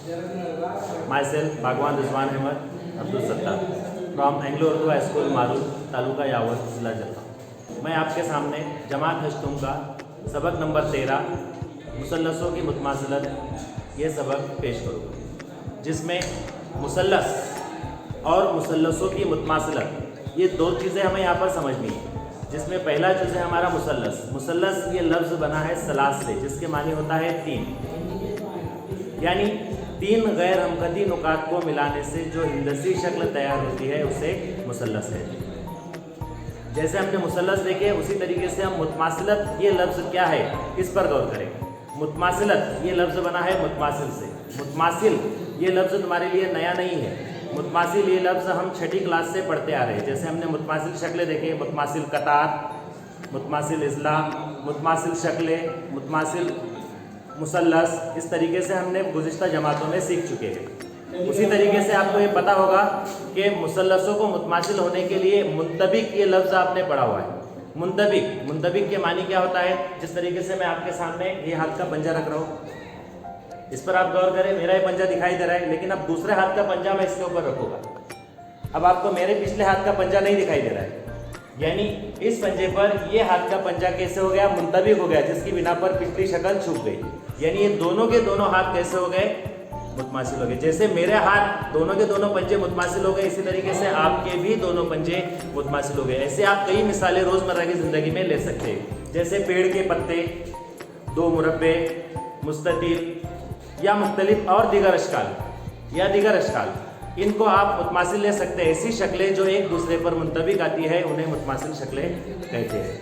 Myself, Bhagwan Rizwan Ahmed Abdul Sattar from Anglo Urdu High School, मारू, तालुका यावर, जिला जलगांव। मैं आपके सामने जमात हश्तुम का सबक नंबर 13 मुसल्लसों की मुतमासिलत ये सबक पेश करूँगा, जिसमें मुसल्लस और मुसल्लसों की मुतमासिलत ये दो चीज़ें हमें यहाँ पर समझनी है। जिसमें पहला चीज़ है हमारा मुसल्लस। मुसल्लस ये लफ्ज़ बना है सलास से, जिसके मानी होता है तीन, यानी तीन गैर हमकती नुकात को मिलाने से जो हिंदसी शक्ल तैयार होती है उसे मुसल्लस है। जैसे हमने मुसल्लस देखे उसी तरीके से हम मुतमासिलत ये लफ्ज़ क्या है इस पर गौर करें। मुतमासिलत ये लफ्ज़ बना है मुतमासिल से। मुतमासिल ये लफ्ज़ तुम्हारे लिए नया नहीं है। मुतमासिल ये लफ्ज़ हम छठी क्लास से पढ़ते आ रहे हैं। जैसे हमने मुतमासिल शक्लें देखे, मुतमासिल कतार, मुतमासिल इज़ला, मुतमासिल शक्लें, मुतमासिल मुसल्लस, इस तरीके से हमने गुज़िश्ता जमातों में सीख चुके हैं। उसी तरीके से आपको ये पता होगा कि मुसल्लसों को मुतमासिल होने के लिए मुंतबिक ये लफ्ज़ आपने पढ़ा हुआ है। मुंतबिक के मानी क्या होता है? जिस तरीके से मैं आपके सामने ये हाथ का पंजा रख रहा हूँ, इस पर आप गौर करें, मेरा ये पंजा दिखाई दे रहा है, लेकिन अब दूसरे हाथ का पंजा मैं इसके ऊपर रखूँगा। अब आपको मेरे पिछले हाथ का पंजा नहीं दिखाई दे रहा है, यानी इस पंजे पर ये हाथ का पंजा कैसे हो गया? मुंतबिक हो गया, जिसकी बिना पर पिछली शक्ल छुप गई। यानी ये दोनों के दोनों हाथ कैसे हो गए? मुतमासिल हो गए। जैसे मेरे हाथ दोनों के दोनों पंजे मुतमासिल हो गए, इसी तरीके से आपके भी दोनों पंजे मुतमासिल हो गए। ऐसे आप कई मिसालें रोज़मर्रा की ज़िंदगी में ले सकते हैं। जैसे पेड़ के पत्ते, दो मुरब्बे, मुस्ततील या मुख्तलिफ और दीगर अशकाल, इनको आप मुतमासिल ले सकते हैं। ऐसी शक्लें जो एक दूसरे पर मुंतबिक आती है उन्हें मुतमासिल शक्लें कहते हैं।